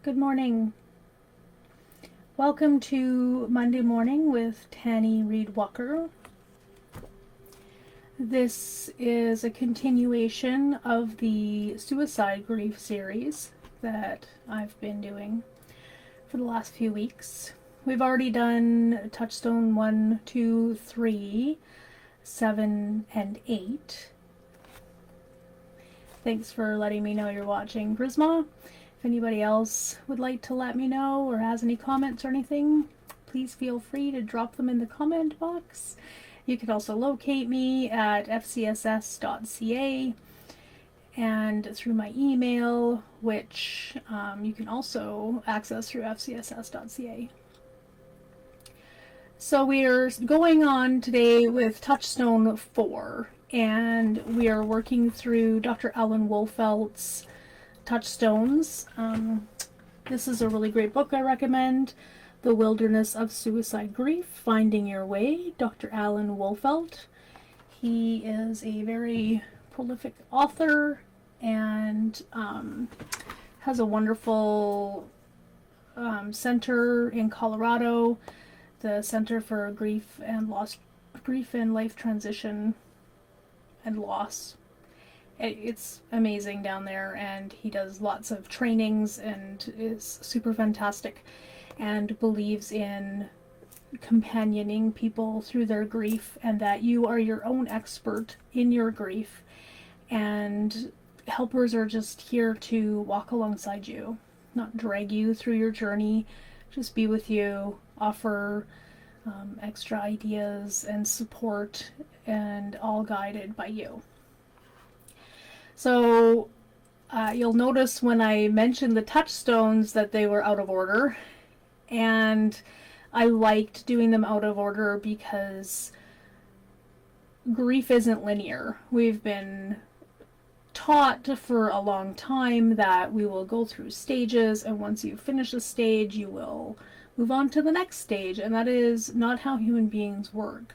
Good morning. Welcome to Monday Morning with Tanny Reed Walker. This is a continuation of the suicide grief series that I've been doing for the last few weeks. We've already done Touchstone 1, 2, 3, 7, and 8. Thanks for letting me know you're watching, Prisma. If anybody else would like to let me know or has any comments or anything, please feel free to drop them in the comment box. You can also locate me at fcss.ca and through my email, which you can also access through fcss.ca. So we are going on today with Touchstone 4, and we are working through Dr. Alan Wolfelt's Touchstones. This is a really great book I recommend. The Wilderness of Suicide Grief, Finding Your Way, Dr. Alan Wolfelt. He is a very prolific author and has a wonderful center in Colorado, the Center for Grief and Life Transition and Loss. It's amazing down there, and he does lots of trainings and is super fantastic and believes in companioning people through their grief, and that you are your own expert in your grief, and helpers are just here to walk alongside you, not drag you through your journey, just be with you, offer extra ideas and support, and all guided by you. So you'll notice when I mentioned the touchstones that they were out of order, and I liked doing them out of order because grief isn't linear. We've been taught for a long time that we will go through stages, and once you finish a stage you will move on to the next stage, and that is not how human beings work.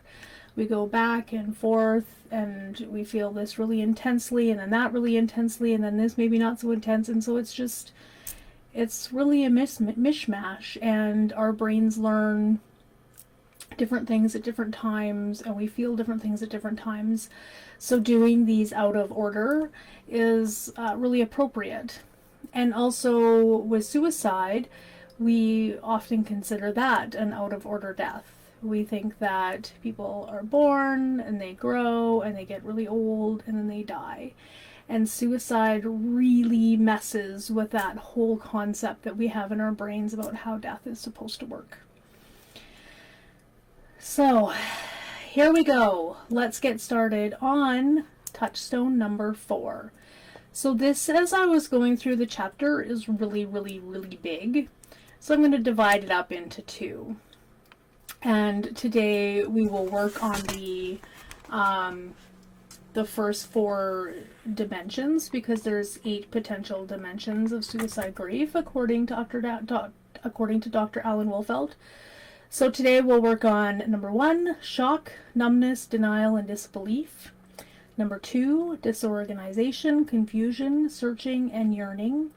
We go back and forth, and we feel this really intensely, and then that really intensely, and then this maybe not so intense, and so it's really a mishmash, and our brains learn different things at different times, and we feel different things at different times. So doing these out of order is really appropriate. And also with suicide, we often consider that an out of order death. We think that people are born and they grow and they get really old and then they die. And suicide really messes with that whole concept that we have in our brains about how death is supposed to work. So, here we go. Let's get started on Touchstone number 4. So this, as I was going through the chapter, is really, really, really big. So I'm going to divide it up into 2. And today we will work on the first 4 dimensions, because there's 8 potential dimensions of suicide grief according to Dr. Alan Wolfelt. So today we'll work on number 1, shock, numbness, denial, and disbelief. Number 2, disorganization, confusion, searching, and yearning.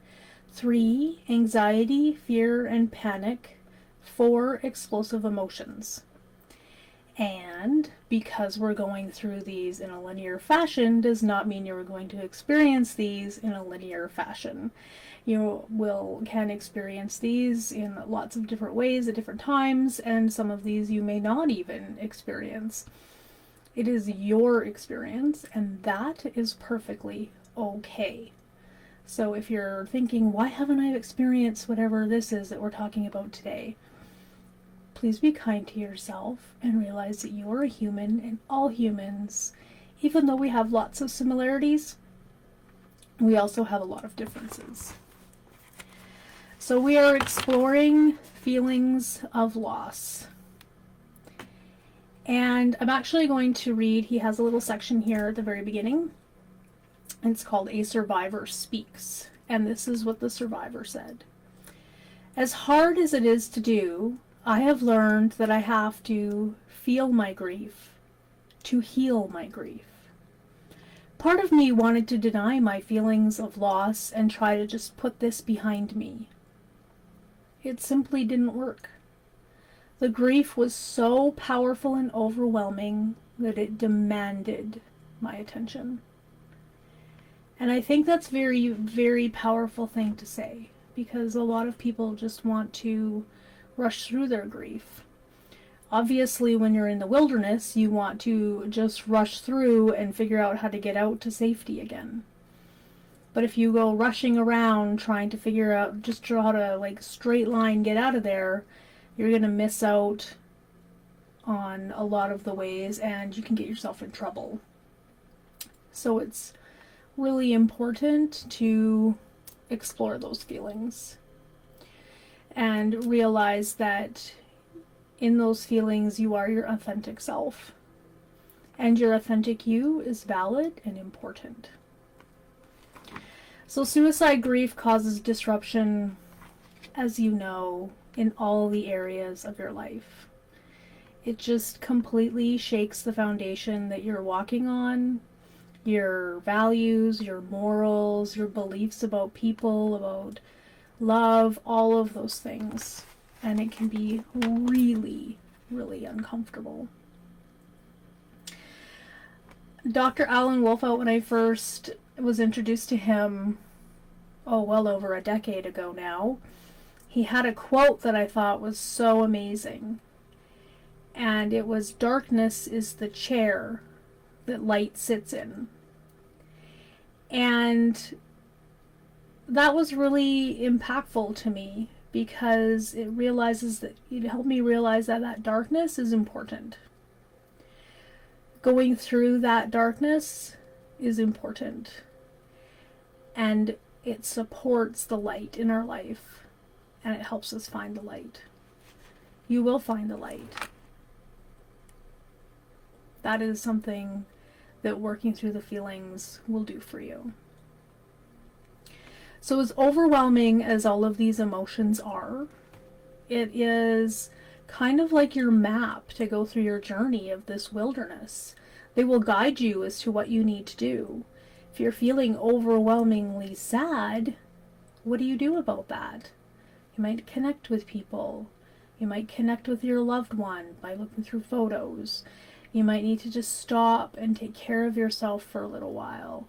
3, anxiety, fear, and panic. 4, explosive emotions. And because we're going through these in a linear fashion does not mean you're going to experience these in a linear fashion. You can experience these in lots of different ways at different times, and some of these you may not even experience. It is your experience, and that is perfectly okay. So if you're thinking, why haven't I experienced whatever this is that we're talking about today? Please be kind to yourself and realize that you are a human, and all humans, even though we have lots of similarities, we also have a lot of differences. So we are exploring feelings of loss. And I'm actually going to read, he has a little section here at the very beginning. It's called A Survivor Speaks. And this is what the survivor said. As hard as it is to do, I have learned that I have to feel my grief to heal my grief. Part of me wanted to deny my feelings of loss and try to just put this behind me. It simply didn't work. The grief was so powerful and overwhelming that it demanded my attention. And I think that's very, very powerful thing to say, because a lot of people just want to rush through their grief. Obviously, when you're in the wilderness, you want to just rush through and figure out how to get out to safety again. But if you go rushing around trying to figure out just how to like straight line get out of there, you're going to miss out on a lot of the ways and you can get yourself in trouble. So it's really important to explore those feelings and realize that in those feelings you are your authentic self, and your authentic you is valid and important. So suicide grief causes disruption, as you know, in all the areas of your life. It just completely shakes the foundation that you're walking on, your values, your morals, your beliefs about people, about love, all of those things. And it can be really, really uncomfortable. Dr. Alan Wolfelt, when I first was introduced to him, well over a decade ago now, he had a quote that I thought was so amazing. And it was, "Darkness is the chair that light sits in." And that was really impactful to me, because it helped me realize that that darkness is important. Going through that darkness is important. And it supports the light in our life. And it helps us find the light. You will find the light. That is something that working through the feelings will do for you. So as overwhelming as all of these emotions are, it is kind of like your map to go through your journey of this wilderness. They will guide you as to what you need to do. If you're feeling overwhelmingly sad, what do you do about that? You might connect with people. You might connect with your loved one by looking through photos. You might need to just stop and take care of yourself for a little while.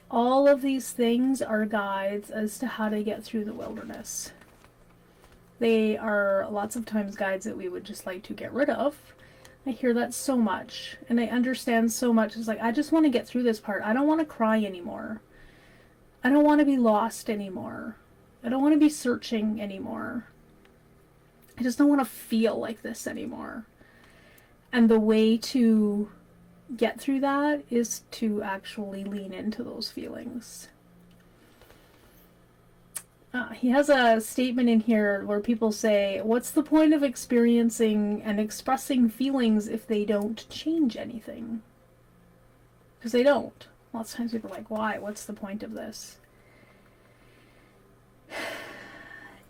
All of these things are guides as to how to get through the wilderness. They are lots of times guides that we would just like to get rid of. I hear that so much, and I understand so much. It's like, I just want to get through this part. I don't want to cry anymore. I don't want to be lost anymore. I don't want to be searching anymore. I just don't want to feel like this anymore. And the way to get through that is to actually lean into those feelings. He has a statement in here where people say, what's the point of experiencing and expressing feelings if they don't change anything? Because they don't. Lots of times people are like, why? What's the point of this?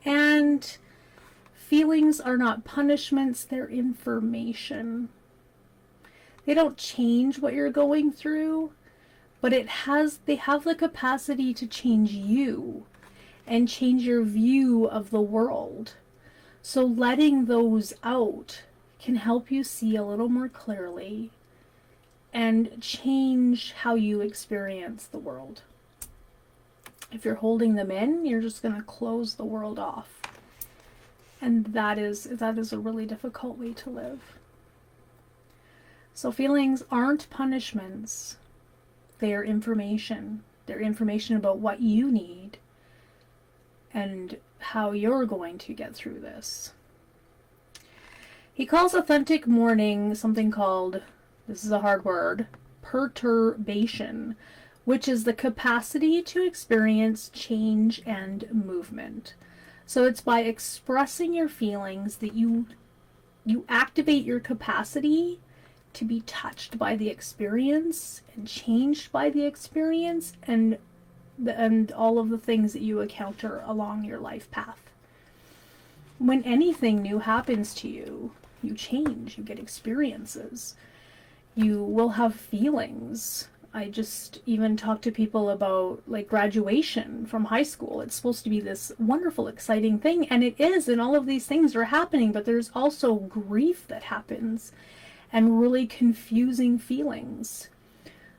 And feelings are not punishments, they're information. They don't change what you're going through, but they have the capacity to change you and change your view of the world. So letting those out can help you see a little more clearly and change how you experience the world. If you're holding them in, you're just going to close the world off. And that is a really difficult way to live. So feelings aren't punishments. They are information. They're information about what you need and how you're going to get through this. He calls authentic mourning something called, this is a hard word, perturbation, which is the capacity to experience change and movement. So it's by expressing your feelings that you activate your capacity to be touched by the experience and changed by the experience and all of the things that you encounter along your life path. When anything new happens to you, you change, you get experiences, you will have feelings. I just even talk to people about like graduation from high school. It's supposed to be this wonderful, exciting thing, and it is, and all of these things are happening, but there's also grief that happens and really confusing feelings.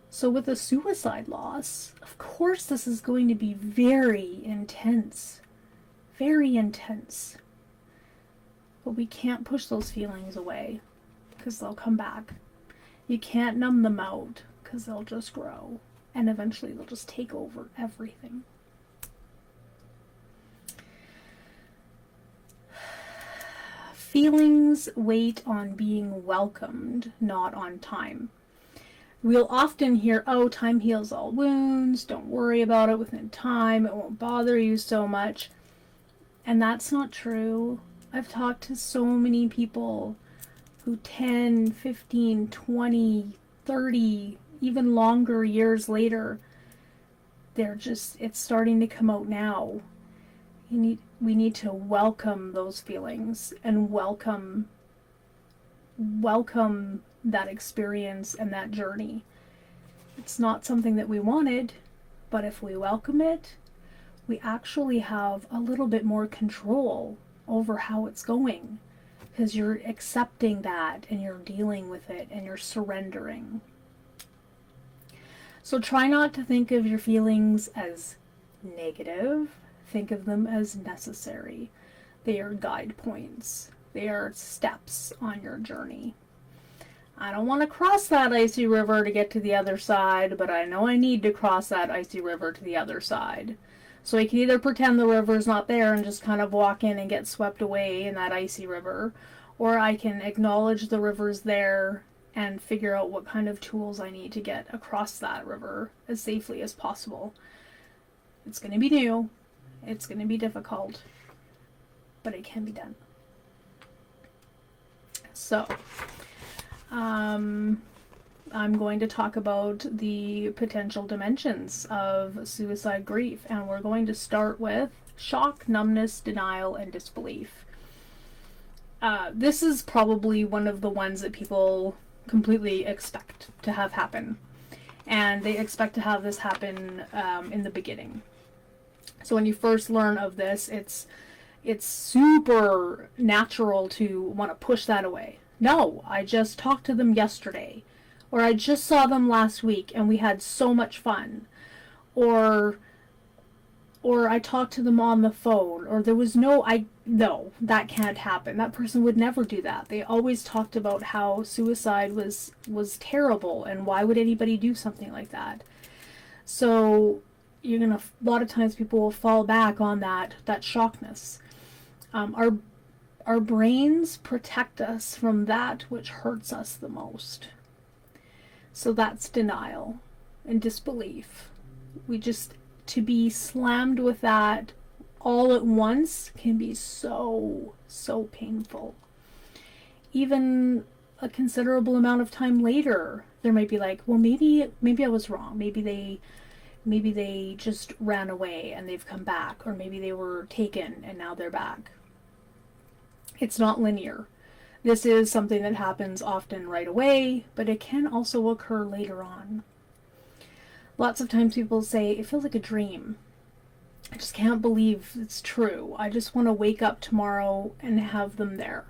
So with a suicide loss, of course this is going to be very intense. Very intense. But we can't push those feelings away because they'll come back. You can't numb them out because they'll just grow, and eventually they'll just take over everything. Feelings wait on being welcomed, not on time. We'll often hear, oh, time heals all wounds, don't worry about it within time, it won't bother you so much. And that's not true. I've talked to so many people who 10, 15, 20, 30, even longer years later, it's starting to come out now. We need to welcome those feelings and welcome that experience and that journey. It's not something that we wanted, but if we welcome it, we actually have a little bit more control over how it's going, because you're accepting that and you're dealing with it and you're surrendering. So try not to think of your feelings as negative. Think of them as necessary. They are guide points. They are steps on your journey. I don't want to cross that icy river to get to the other side, but I know I need to cross that icy river to the other side. So I can either pretend the river's not there and just kind of walk in and get swept away in that icy river, or I can acknowledge the river's there and figure out what kind of tools I need to get across that river as safely as possible. It's going to be new. It's going to be difficult, but it can be done. So, I'm going to talk about the potential dimensions of suicide grief, and we're going to start with shock, numbness, denial, and disbelief. This is probably one of the ones that people completely expect to have happen, and they expect to have this happen in the beginning. So when you first learn of this, it's super natural to want to push that away. No, I just talked to them yesterday, or I just saw them last week and we had so much fun, or I talked to them on the phone, or there was no, that can't happen. That person would never do that. They always talked about how suicide was terrible and why would anybody do something like that. So a lot of times people will fall back on that shockness. Our brains protect us from that which hurts us the most. So that's denial and disbelief. To be slammed with that all at once can be so painful. Even a considerable amount of time later, there might be like, well, maybe I was wrong. Maybe they just ran away and they've come back, or maybe they were taken and now they're back. It's not linear. This is something that happens often right away, but it can also occur later on. Lots of times people say, it feels like a dream. I just can't believe it's true. I just want to wake up tomorrow and have them there.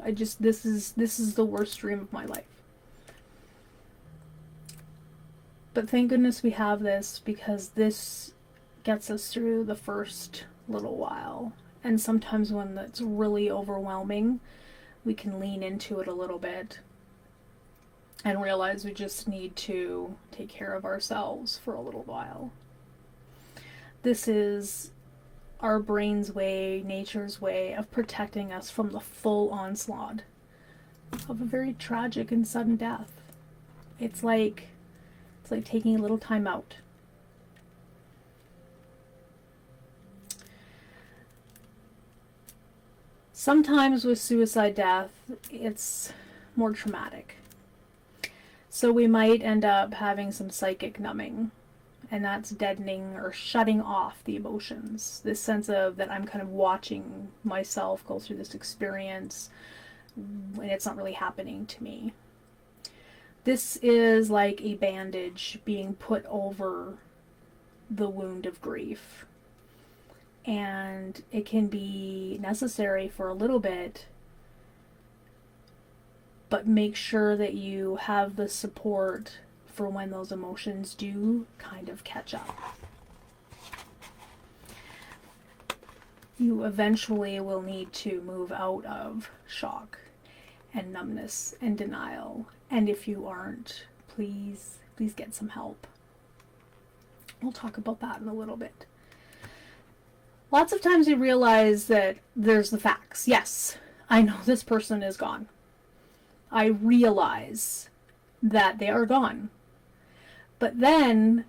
This is the worst dream of my life. But thank goodness we have this, because this gets us through the first little while. And sometimes when it's really overwhelming, we can lean into it a little bit and realize we just need to take care of ourselves for a little while. This is our brain's way, nature's way of protecting us from the full onslaught of a very tragic and sudden death. It's like taking a little time out. Sometimes with suicide death, it's more traumatic. So we might end up having some psychic numbing, and that's deadening or shutting off the emotions. This sense of that I'm kind of watching myself go through this experience, and it's not really happening to me. This is like a bandage being put over the wound of grief. And it can be necessary for a little bit, but make sure that you have the support for when those emotions do kind of catch up. You eventually will need to move out of shock and numbness and denial. And if you aren't, please get some help. We'll talk about that in a little bit. Lots of times you realize that there's the facts. Yes, I know this person is gone. I realize that they are gone. But then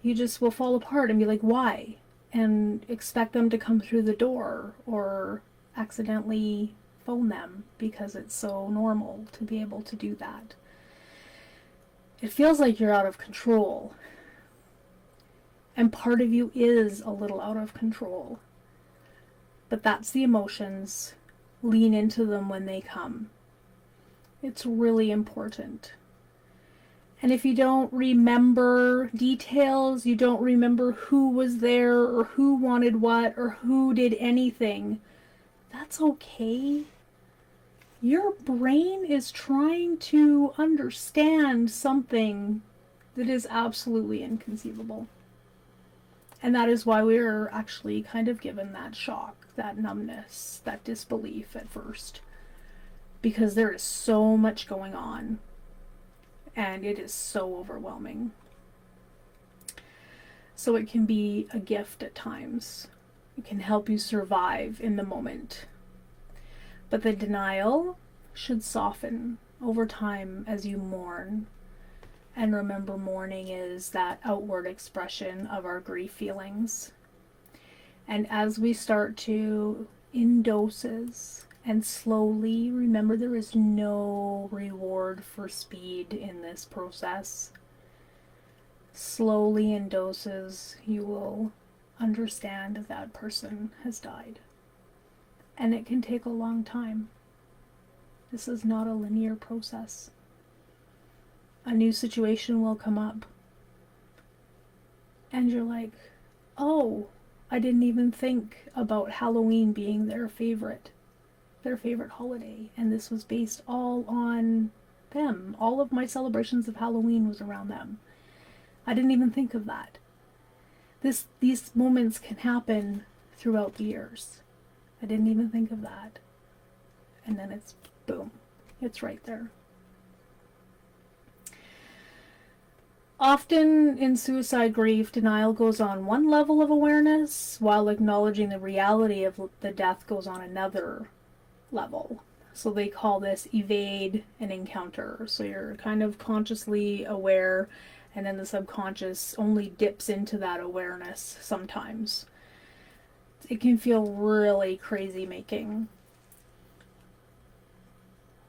you just will fall apart and be like, why? And expect them to come through the door or accidentally phone them because it's so normal to be able to do that. It feels like you're out of control. And part of you is a little out of control. But that's the emotions. Lean into them when they come. It's really important. And if you don't remember details, you don't remember who was there or who wanted what or who did anything, that's okay. Your brain is trying to understand something that is absolutely inconceivable. And that is why we're actually kind of given that shock, that numbness, that disbelief at first. Because there is so much going on. And it is so overwhelming. So it can be a gift at times. It can help you survive in the moment. But the denial should soften over time as you mourn. And remember, mourning is that outward expression of our grief feelings. And as we start to, in doses, and slowly, remember there is no reward for speed in this process. Slowly, in doses, you will understand that person has died. And it can take a long time. This is not a linear process. A new situation will come up. And you're like, oh, I didn't even think about Halloween being their favorite holiday. And this was based all on them. All of my celebrations of Halloween was around them. I didn't even think of that. These moments can happen throughout the years. I didn't even think of that. And then it's boom. It's right there. Often in suicide grief, denial goes on one level of awareness, while acknowledging the reality of the death goes on another level. So they call this evade and encounter. So you're kind of consciously aware, and then the subconscious only dips into that awareness sometimes. It can feel really crazy making.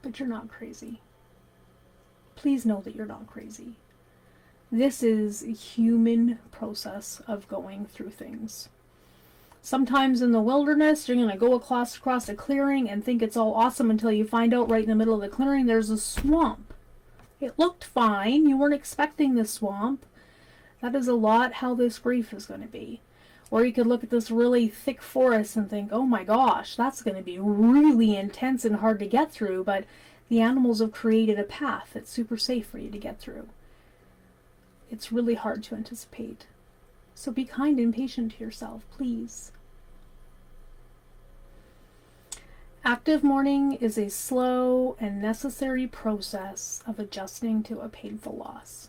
But you're not crazy. Please know that you're not crazy. This is a human process of going through things. Sometimes in the wilderness, you're going to go across a clearing and think it's all awesome until you find out right in the middle of the clearing there's a swamp. It looked fine. You weren't expecting this swamp. That is a lot how this grief is going to be. Or you could look at this really thick forest and think, oh my gosh, that's going to be really intense and hard to get through, but the animals have created a path that's super safe for you to get through. It's really hard to anticipate. So be kind and patient to yourself, please. Active mourning is a slow and necessary process of adjusting to a painful loss.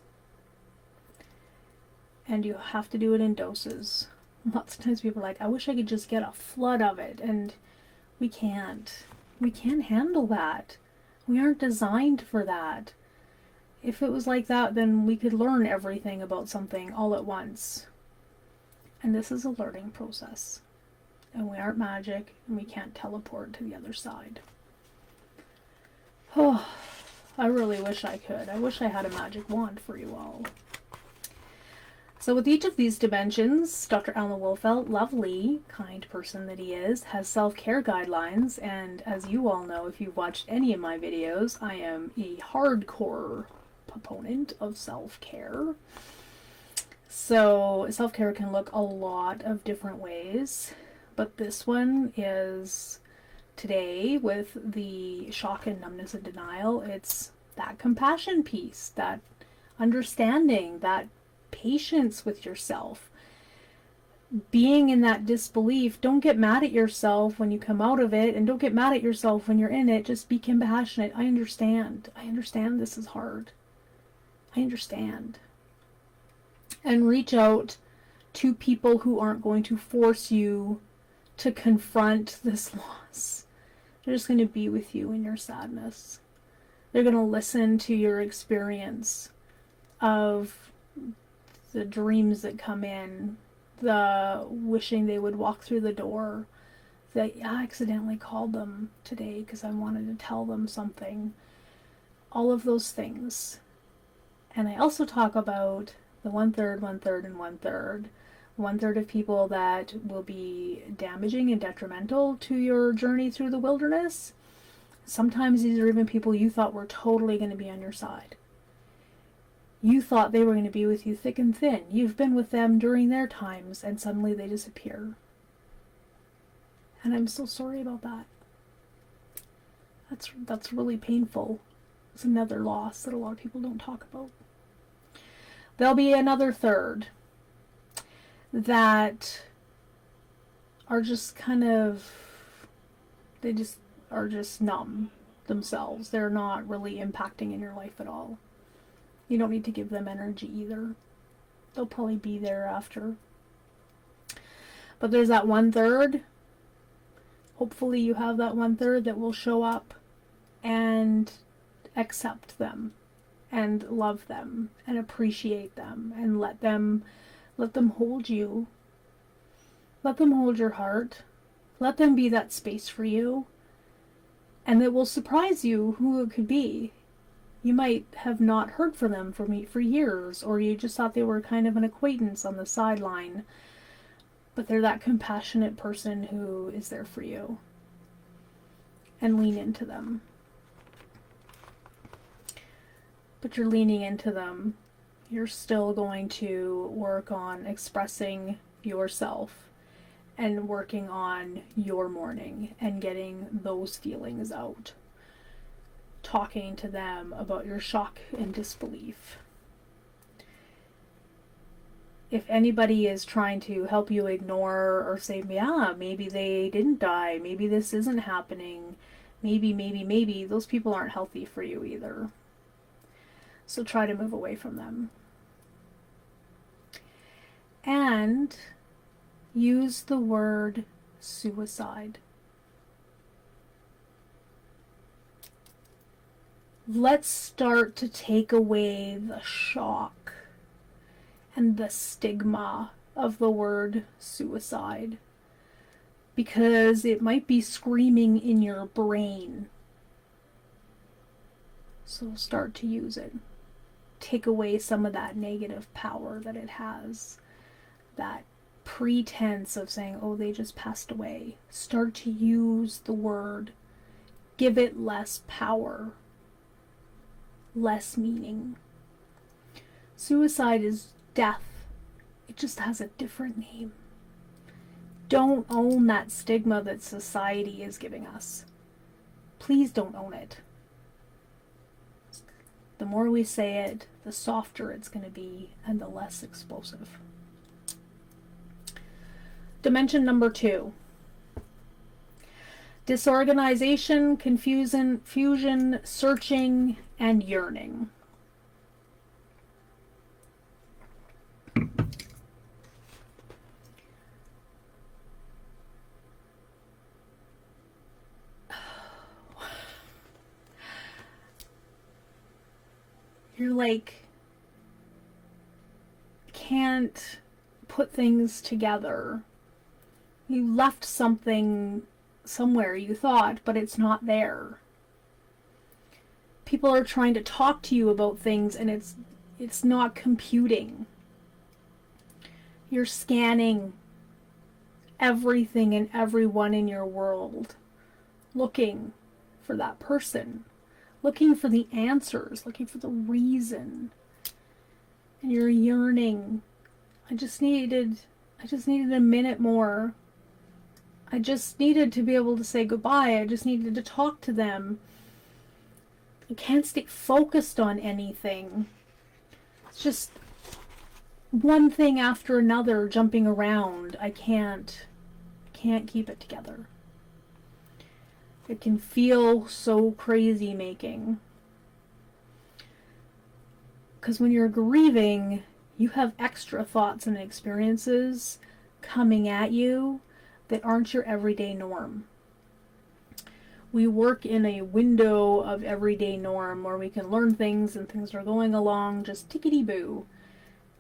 And you have to do it in doses. Lots of times people are like, I wish I could just get a flood of it. And we can't. We can't handle that. We aren't designed for that. If it was like that, then we could learn everything about something all at once. And this is a learning process. And we aren't magic, and we can't teleport to the other side. Oh, I really wish I could. I wish I had a magic wand for you all. So with each of these dimensions, Dr. Alan Wolfelt, lovely, kind person that he is, has self-care guidelines. And as you all know, if you've watched any of my videos, I am a hardcore proponent of self-care. So self-care can look a lot of different ways, but this one is today with the shock and numbness and denial. It's that compassion piece, that understanding, that patience with yourself. Being in that disbelief, don't get mad at yourself when you come out of it, and don't get mad at yourself when you're in it. Just be compassionate. I understand. I understand this is hard. I understand. And reach out to people who aren't going to force you to confront this loss. They're just going to be with you in your sadness. They're going to listen to your experience of the dreams that come in, the wishing they would walk through the door, that I accidentally called them today because I wanted to tell them something. All of those things. And I also talk about the 1/3, 1/3, and 1/3. 1/3 of people that will be damaging and detrimental to your journey through the wilderness. Sometimes these are even people you thought were totally going to be on your side. You thought they were going to be with you thick and thin. You've been with them during their times, and suddenly they disappear. And I'm so sorry about that. That's really painful. It's another loss that a lot of people don't talk about. There'll be another 1/3 that are just kind of, they just are just numb themselves. They're not really impacting in your life at all. You don't need to give them energy either. They'll probably be there after. But there's that 1/3. Hopefully you have that 1/3 that will show up and accept them and love them and appreciate them and let them hold you. Let them hold your heart. Let them be that space for you. And it will surprise you who it could be. You might have not heard from them for years, or you just thought they were kind of an acquaintance on the sideline. But they're that compassionate person who is there for you. And lean into them. But you're leaning into them. You're still going to work on expressing yourself and working on your mourning and getting those feelings out. Talking to them about your shock and disbelief. If anybody is trying to help you ignore or say, yeah, maybe they didn't die, maybe this isn't happening, maybe, those people aren't healthy for you either. So try to move away from them. And use the word suicide. Let's start to take away the shock and the stigma of the word suicide, because it might be screaming in your brain. So start to use it. Take away some of that negative power that it has, that pretense of saying, oh, they just passed away. Start to use the word. Give it less power, less meaning. Suicide is death. It just has a different name. Don't own that stigma that society is giving us. Please don't own it. The more we say it, the softer it's going to be and the less explosive. Dimension number 2. Disorganization, confusion, fusion, searching, and yearning. You're like, can't put things together. You left something somewhere, you thought, but it's not there. People are trying to talk to you about things and it's not computing. You're scanning everything and everyone in your world, looking for that person, looking for the answers, looking for the reason. And you're yearning. I just needed a minute more. I just needed to be able to say goodbye. I just needed to talk to them. I can't stay focused on anything. It's just one thing after another jumping around. I can't keep it together. It can feel so crazy making. Because when you're grieving, you have extra thoughts and experiences coming at you that aren't your everyday norm. We work in a window of everyday norm where we can learn things and things are going along just tickety-boo.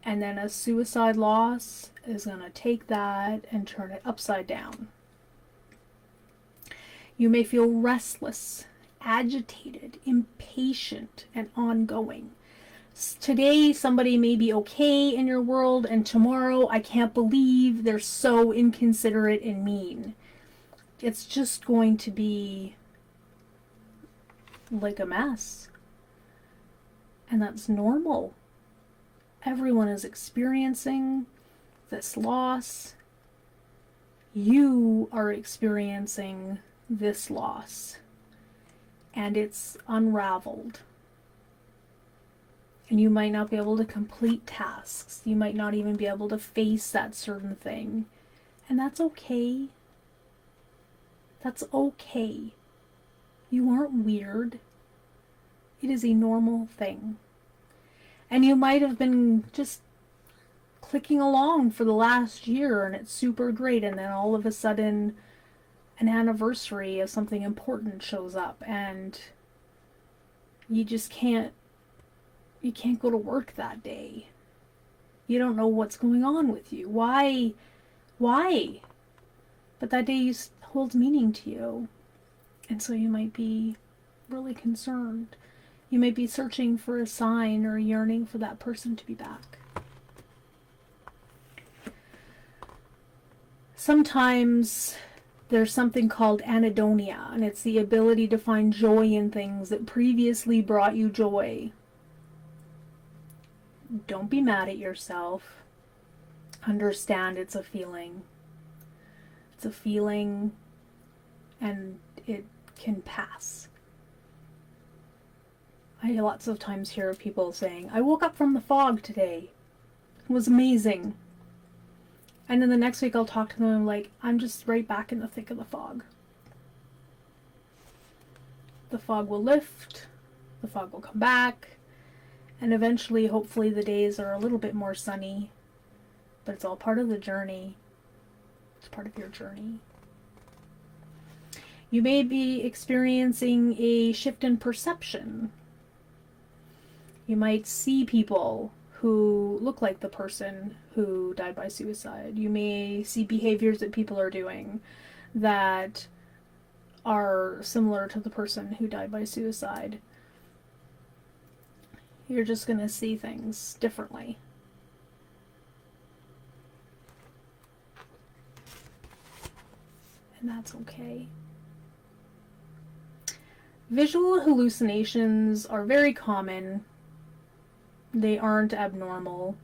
And then a suicide loss is going to take that and turn it upside down. You may feel restless, agitated, impatient, and ongoing. Today, somebody may be okay in your world, and tomorrow, I can't believe they're so inconsiderate and mean. It's just going to be like a mess. And that's normal. Everyone is experiencing this loss. You are experiencing this loss. And it's unraveled. And you might not be able to complete tasks. You might not even be able to face that certain thing. And that's okay. That's okay. You aren't weird. It is a normal thing. And you might have been just clicking along for the last year and it's super great, and then all of a sudden an anniversary of something important shows up and you just can't go to work that day. You don't know what's going on with you. Why? But that day holds meaning to you. And so you might be really concerned. You may be searching for a sign or yearning for that person to be back. Sometimes there's something called anhedonia, and it's the ability to find joy in things that previously brought you joy. Don't be mad at yourself. Understand it's a feeling. It's a feeling, and it can pass. I lots of times hear people saying, I woke up from the fog today. It was amazing. And then the next week I'll talk to them and I'm like, I'm just right back in the thick of the fog. The fog will lift, the fog will come back, and eventually, hopefully, the days are a little bit more sunny. But it's all part of the journey. It's part of your journey. You may be experiencing a shift in perception. You might see people who look like the person who died by suicide. You may see behaviors that people are doing that are similar to the person who died by suicide. You're just going to see things differently. And that's okay. Visual hallucinations are very common. They aren't abnormal.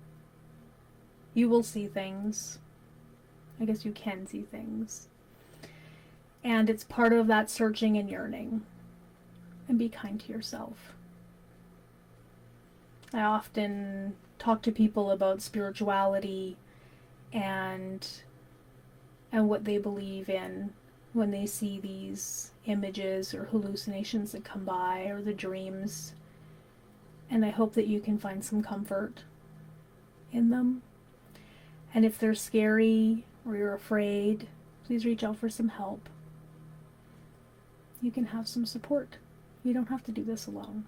You will see things. I guess you can see things. And it's part of that searching and yearning. And be kind to yourself. I often talk to people about spirituality and what they believe in when they see these images or hallucinations that come by, or the dreams. And I hope that you can find some comfort in them. And if they're scary or you're afraid, please reach out for some help. You can have some support. You don't have to do this alone.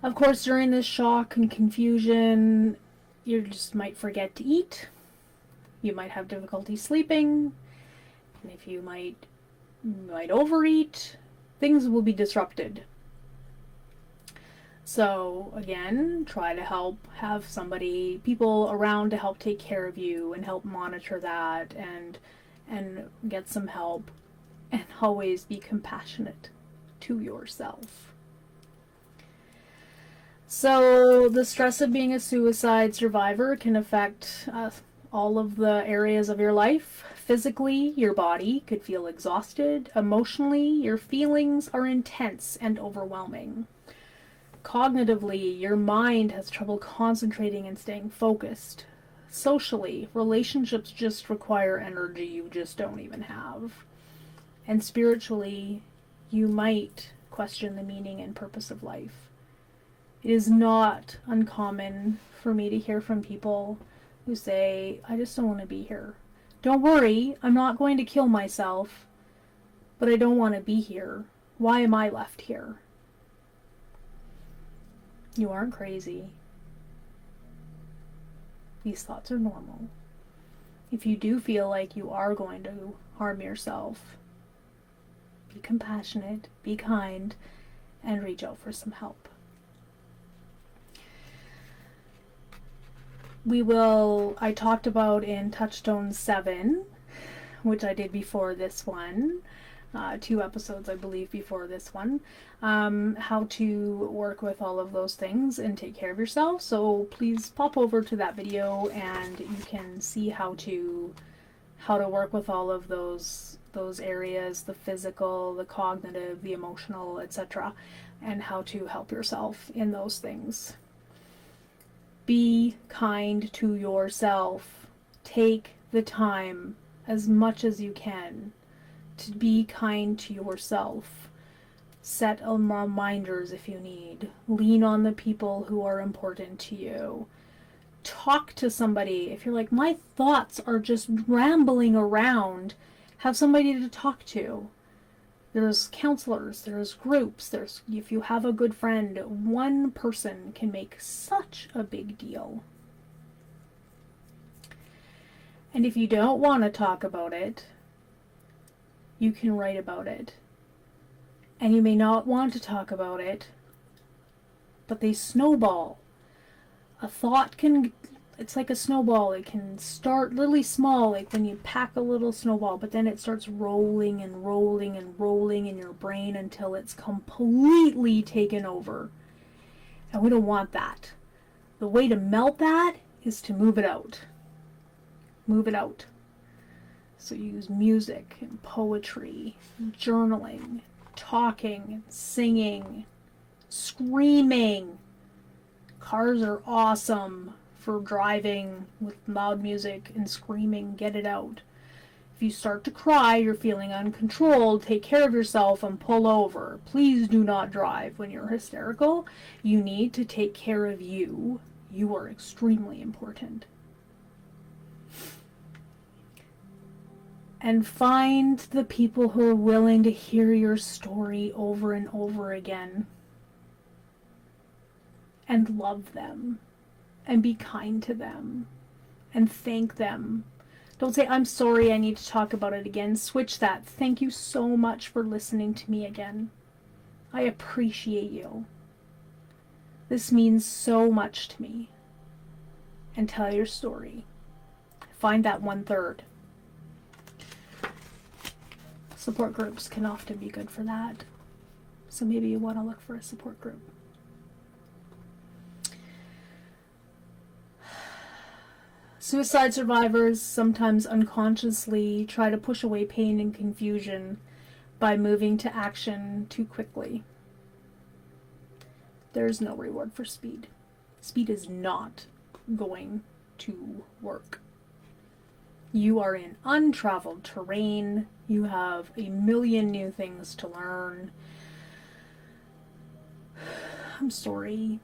Of course, during this shock and confusion, you just might forget to eat. You might have difficulty sleeping. And if you might overeat, things will be disrupted. So again, try to have people around to help take care of you and help monitor that and get some help. and always be compassionate to yourself. So the stress of being a suicide survivor can affect all of the areas of your life. Physically, your body could feel exhausted. Emotionally, your feelings are intense and overwhelming. Cognitively, your mind has trouble concentrating and staying focused. Socially, relationships just require energy you just don't even have. And spiritually, you might question the meaning and purpose of life. It is not uncommon for me to hear from people who say, I just don't want to be here. Don't worry, I'm not going to kill myself, but I don't want to be here. Why am I left here? You aren't crazy. These thoughts are normal. If you do feel like you are going to harm yourself, be compassionate, be kind, and reach out for some help. I talked about in Touchstone 7, which I did before this one, 2 episodes I believe before this one, how to work with all of those things and take care of yourself. So please pop over to that video and you can see how to work with all of those areas, the physical, the cognitive, the emotional, etc., and how to help yourself in those things. Be kind to yourself. Take the time as much as you can to be kind to yourself. Set reminders if you need. Lean on the people who are important to you. Talk to somebody. If you're like, my thoughts are just rambling around, have somebody to talk to. There's counselors, there's groups, if you have a good friend, one person can make such a big deal. And if you don't want to talk about it, you can write about it. And you may not want to talk about it, but they snowball. A thought it's like a snowball. It can start really small, like when you pack a little snowball, but then it starts rolling and rolling and rolling in your brain until it's completely taken over. And we don't want that. The way to melt that is to move it out. Move it out. So you use music and poetry, journaling, talking, singing, screaming. Cars are awesome for driving with loud music and screaming. Get it out. If you start to cry, you're feeling uncontrolled, take care of yourself and pull over. Please do not drive when you're hysterical. You need to take care of you. You are extremely important. And find the people who are willing to hear your story over and over again. And love them. And be kind to them. And thank them. Don't say, I'm sorry, I need to talk about it again. Switch that. Thank you so much for listening to me again. I appreciate you. This means so much to me. And tell your story. Find that 1/3. Support groups can often be good for that. So maybe you want to look for a support group. Suicide survivors sometimes unconsciously try to push away pain and confusion by moving to action too quickly. There's no reward for speed. Speed is not going to work. You are in untraveled terrain. You have a million new things to learn. I'm sorry.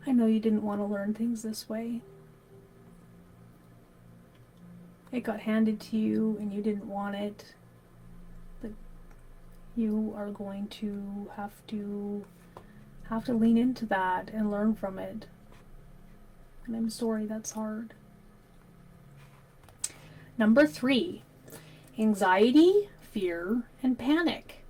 I know you didn't want to learn things this way. It got handed to you and you didn't want it. But you are going to have to lean into that and learn from it. And I'm sorry that's hard. Number 3, anxiety, fear, and panic.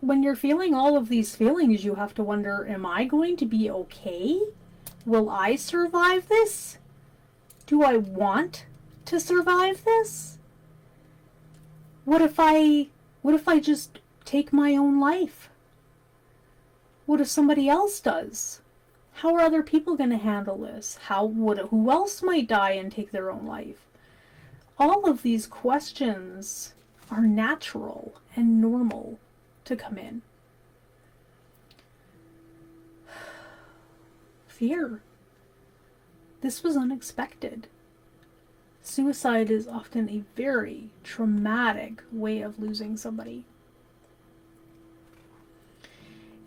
When you're feeling all of these feelings, you have to wonder, am I going to be okay? Will I survive this? Do I want to survive this? What if I just take my own life? What if somebody else does? How are other people going to handle this? Who else might die and take their own life? All of these questions are natural and normal to come in. Fear. This was unexpected. Suicide is often a very traumatic way of losing somebody.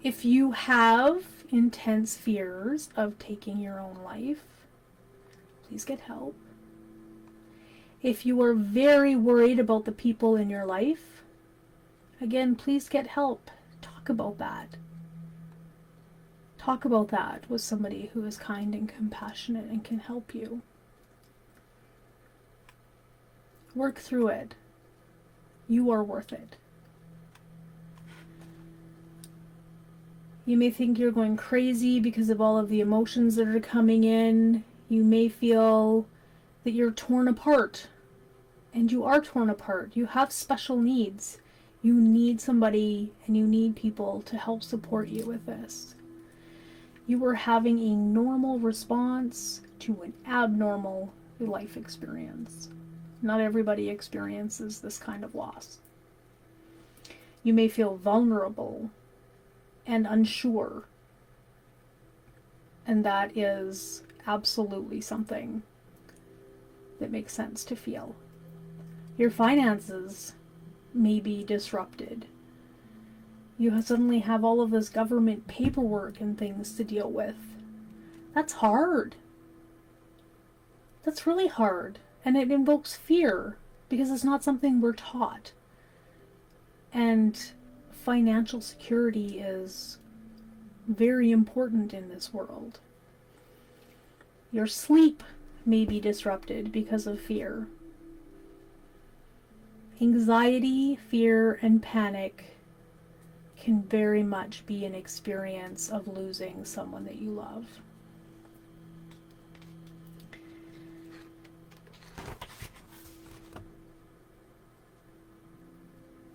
If you have intense fears of taking your own life, please get help. If you are very worried about the people in your life, again, please get help. Talk about that. Talk about that with somebody who is kind and compassionate and can help you. Work through it. You are worth it. You may think you're going crazy because of all of the emotions that are coming in. You may feel that you're torn apart. And you are torn apart. You have special needs. You need somebody and you need people to help support you with this. You are having a normal response to an abnormal life experience. Not everybody experiences this kind of loss. You may feel vulnerable and unsure. And that is absolutely something that makes sense to feel. Your finances may be disrupted. You suddenly have all of this government paperwork and things to deal with. That's hard. That's really hard. And it invokes fear because it's not something we're taught. And financial security is very important in this world. Your sleep may be disrupted because of fear. Anxiety, fear, and panic can very much be an experience of losing someone that you love.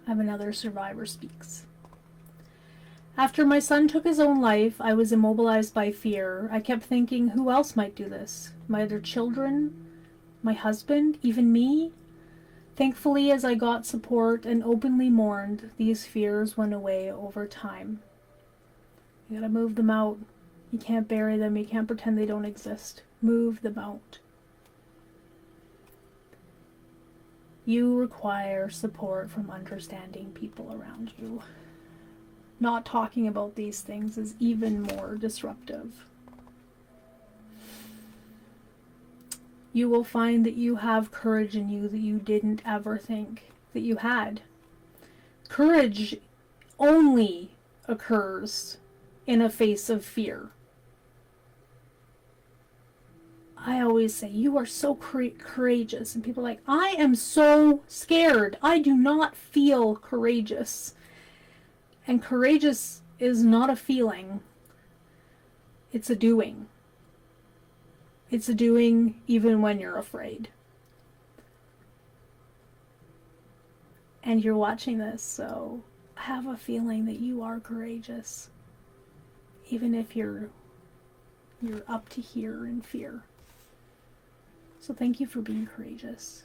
I have another survivor speaks. After my son took his own life, I was immobilized by fear. I kept thinking, who else might do this? My other children? My husband? Even me? Thankfully, as I got support and openly mourned, these fears went away over time. You gotta move them out. You can't bury them. You can't pretend they don't exist. Move them out. You require support from understanding people around you. Not talking about these things is even more disruptive. You will find that you have courage in you that you didn't ever think that you had. Courage only occurs in a face of fear. I always say, you are so courageous. And people are like, I am so scared. I do not feel courageous. And courageous is not a feeling. It's a doing. It's a doing even when you're afraid. And you're watching this, so I have a feeling that you are courageous. Even if you're up to here in fear. So thank you for being courageous.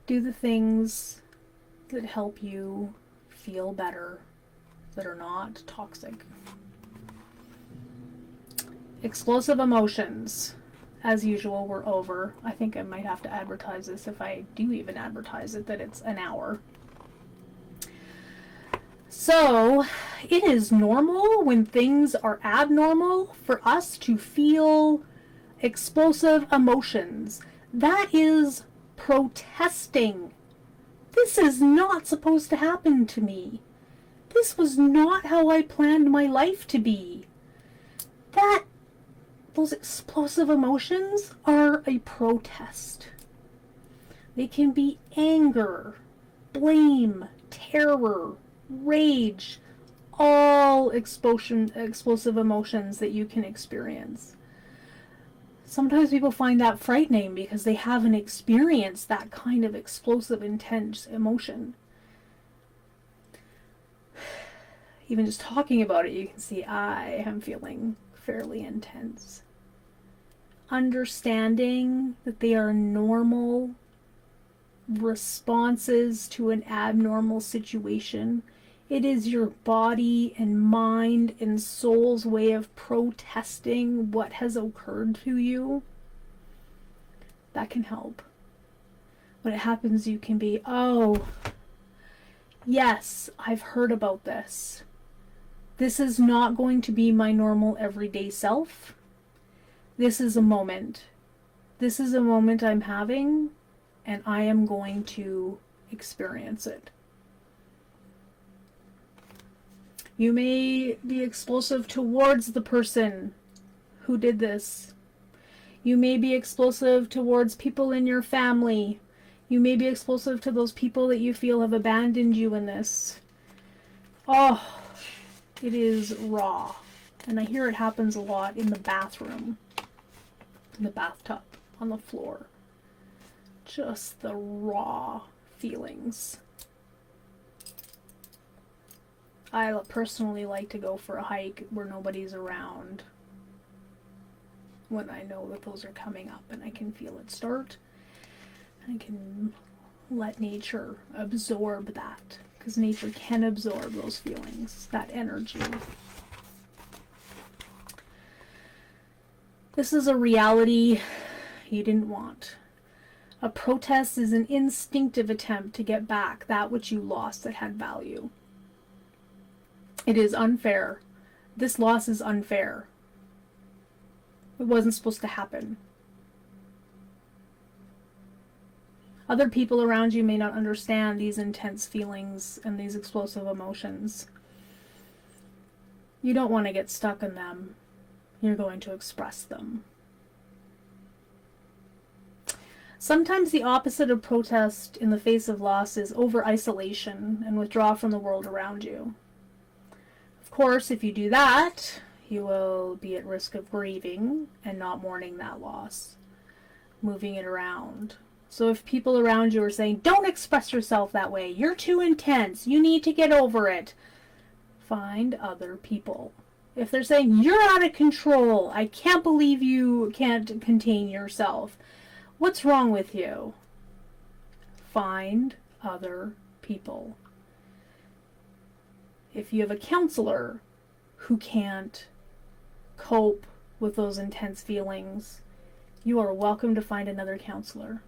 Do the things that help you feel better, that are not toxic. Explosive emotions. As usual, we're over. I think I might have to advertise this, if I do even advertise it, that it's an hour. So, it is normal when things are abnormal for us to feel explosive emotions. That is protesting. This is not supposed to happen to me. This was not how I planned my life to be. Those explosive emotions are a protest. They can be anger, blame, terror, rage, all explosive emotions that you can experience. Sometimes people find that frightening because they haven't experienced that kind of explosive, intense emotion. Even just talking about it, you can see I am feeling fairly intense. Understanding that they are normal responses to an abnormal situation. It is your body and mind and soul's way of protesting what has occurred to you. That can help. When it happens, you can be, oh, yes, I've heard about this. This is not going to be my normal everyday self. This is a moment. This is a moment I'm having, and I am going to experience it. You may be explosive towards the person who did this. You may be explosive towards people in your family. You may be explosive to those people that you feel have abandoned you in this. Oh, it is raw. And I hear it happens a lot in the bathroom, in the bathtub, on the floor. Just the raw feelings. I personally like to go for a hike where nobody's around when I know that those are coming up and I can feel it start. I can let nature absorb that, because nature can absorb those feelings, that energy. This is a reality you didn't want. A protest is an instinctive attempt to get back that which you lost that had value. It is unfair. This loss is unfair. It wasn't supposed to happen. Other people around you may not understand these intense feelings and these explosive emotions. You don't want to get stuck in them. You're going to express them. Sometimes the opposite of protest in the face of loss is over-isolation and withdraw from the world around you. Of course, if you do that, you will be at risk of grieving and not mourning that loss, moving it around. So if people around you are saying, don't express yourself that way, you're too intense, you need to get over it, find other people. If they're saying, you're out of control, I can't believe you can't contain yourself, what's wrong with you? Find other people. If you have a counselor who can't cope with those intense feelings, you are welcome to find another counselor.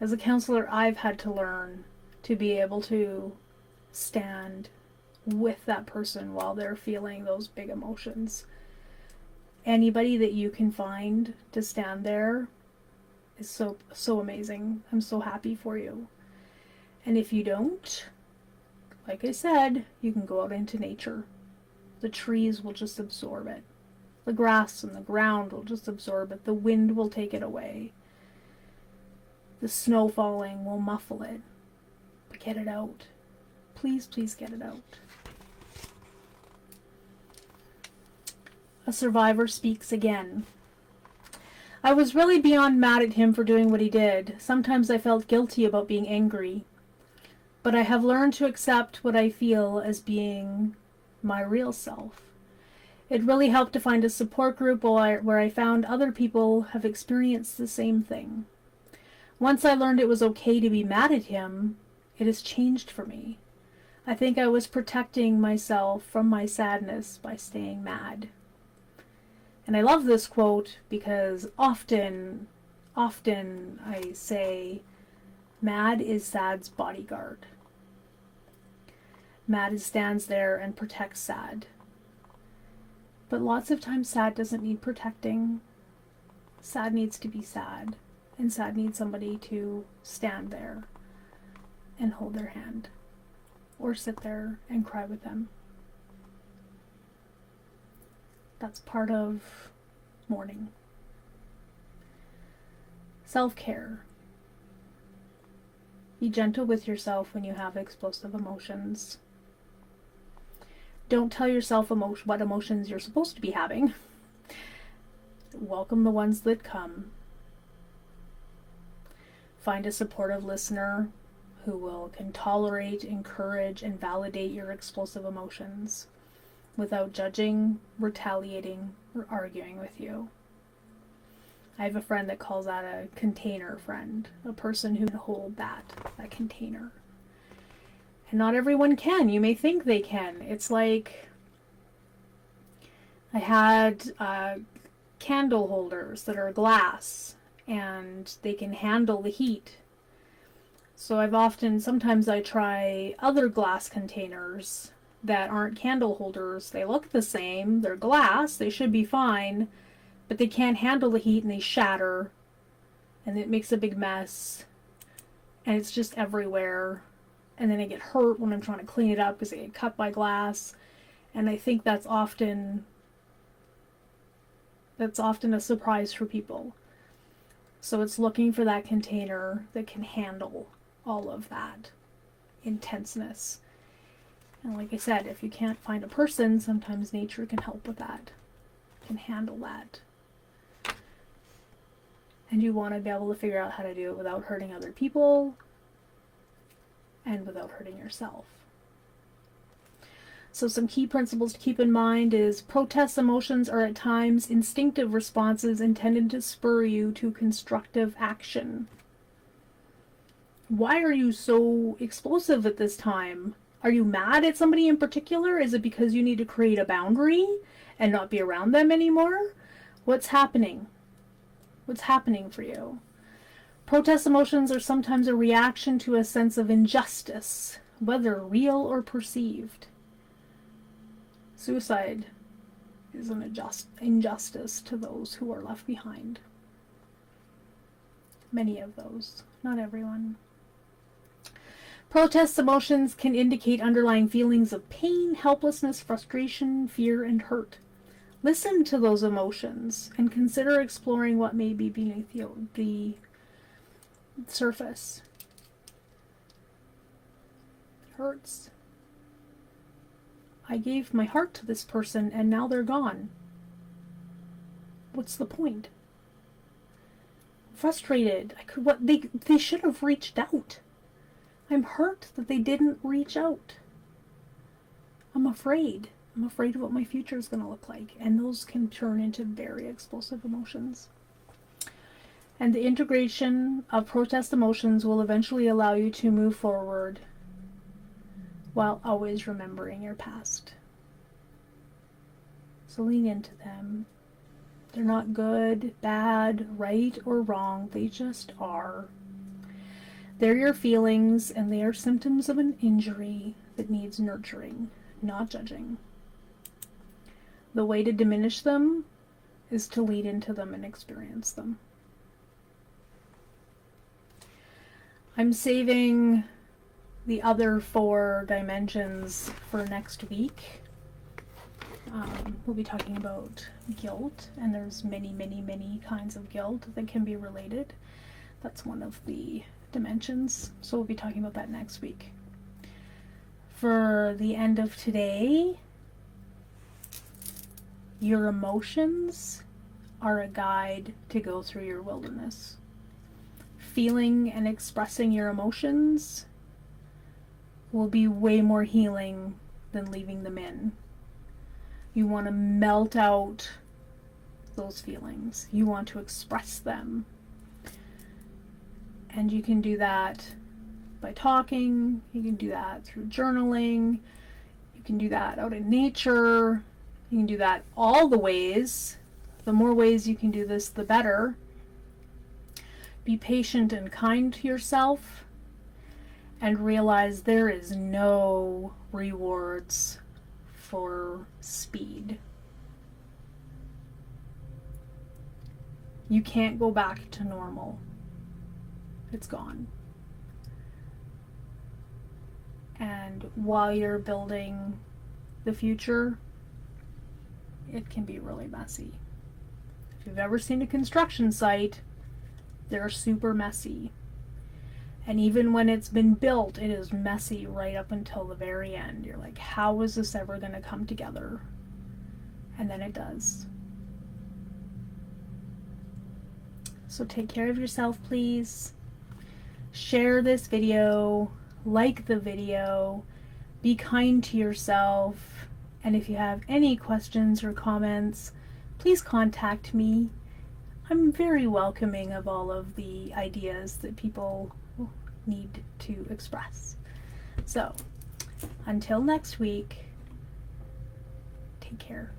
As a counselor, I've had to learn to be able to stand with that person while they're feeling those big emotions. Anybody that you can find to stand there is so amazing. I'm so happy for you. And if you don't, like I said, you can go out into nature. The trees will just absorb it. The grass and the ground will just absorb it. The wind will take it away. The snow falling will muffle it. But get it out. Please, please get it out. A survivor speaks again. I was really beyond mad at him for doing what he did. Sometimes I felt guilty about being angry. But I have learned to accept what I feel as being my real self. It really helped to find a support group where I found other people have experienced the same thing. Once I learned it was okay to be mad at him, it has changed for me. I think I was protecting myself from my sadness by staying mad. And I love this quote because often I say, mad is sad's bodyguard. Mad stands there and protects sad. But lots of times sad doesn't need protecting. Sad needs to be sad. And sad needs somebody to stand there and hold their hand. Or sit there and cry with them. That's part of mourning. Self-care. Be gentle with yourself when you have explosive emotions. Don't tell yourself what emotions you're supposed to be having. Welcome the ones that come. Find a supportive listener who can tolerate, encourage, and validate your explosive emotions without judging, retaliating, or arguing with you. I have a friend that calls that a container friend, a person who can hold that container. And not everyone can. You may think they can. It's like I had candle holders that are glass and they can handle the heat. So sometimes I try other glass containers that aren't candle holders. They look the same, they're glass, they should be fine, but they can't handle the heat and they shatter and it makes a big mess and it's just everywhere. And then I get hurt when I'm trying to clean it up because I get cut by glass. And I think that's often a surprise for people. So it's looking for that container that can handle all of that intenseness. And like I said, if you can't find a person, sometimes nature can help with that, can handle that. And you want to be able to figure out how to do it without hurting other people and without hurting yourself. So some key principles to keep in mind is protest emotions are at times instinctive responses intended to spur you to constructive action. Why are you so explosive at this time? Are you mad at somebody in particular? Is it because you need to create a boundary and not be around them anymore? What's happening? What's happening for you? Protest emotions are sometimes a reaction to a sense of injustice, whether real or perceived. Suicide is an injustice to those who are left behind. Many of those, not everyone. Protest emotions can indicate underlying feelings of pain, helplessness, frustration, fear, and hurt. Listen to those emotions and consider exploring what may be beneath the surface. It hurts. I gave my heart to this person and now they're gone. What's the point? Frustrated. They should have reached out. I'm hurt that they didn't reach out. I'm afraid. I'm afraid of what my future is going to look like. And those can turn into very explosive emotions. And the integration of protest emotions will eventually allow you to move forward while always remembering your past. So lean into them. They're not good, bad, right, or wrong. They just are. They're your feelings, and they are symptoms of an injury that needs nurturing, not judging. The way to diminish them is to lead into them and experience them. I'm saving the other 4 dimensions for next week. We'll be talking about guilt, and there's many, many, many kinds of guilt that can be related. That's one of the dimensions, so we'll be talking about that next week. For the end of today, your emotions are a guide to go through your wilderness. Feeling and expressing your emotions will be way more healing than leaving them in. You want to melt out those feelings. You want to express them. And you can do that by talking. You can do that through journaling. You can do that out in nature. You can do that all the ways. The more ways you can do this, the better. Be patient and kind to yourself. And realize there is no rewards for speed. You can't go back to normal. It's gone. And while you're building the future, it can be really messy. If you've ever seen a construction site, they're super messy. And even when it's been built, it is messy right up until the very end. You're like, how is this ever going to come together? And then it does. So take care of yourself, please. Share this video, like the video, be kind to yourself, and if you have any questions or comments, please contact me. I'm very welcoming of all of the ideas that people need to express. So, until next week, take care.